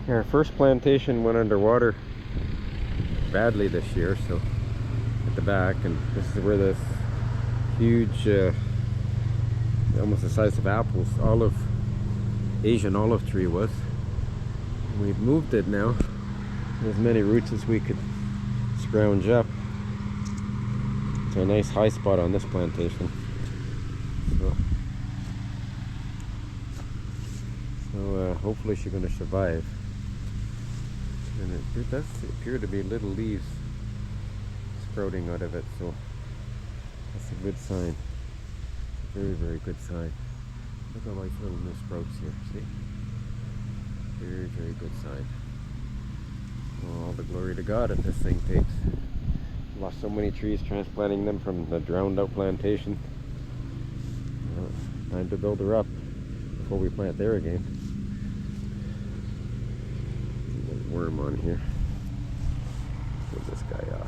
Our first plantation went underwater badly this year, so at the back, and this is where this huge, almost the size of apples, Asian olive tree was. We've moved it now, as many roots as we could scrounge up. It's a nice high spot on this plantation. So hopefully she's going to survive. And it does appear to be little leaves sprouting out of it, so that's a good sign. It's a very, very good sign. Look at all these little new sprouts here, see? Very, very good sign. Well, all the glory to God if this thing takes. Lost so many trees transplanting them from the drowned out plantation. Time to build her up before we plant there again. Worm on here. Pull this guy off.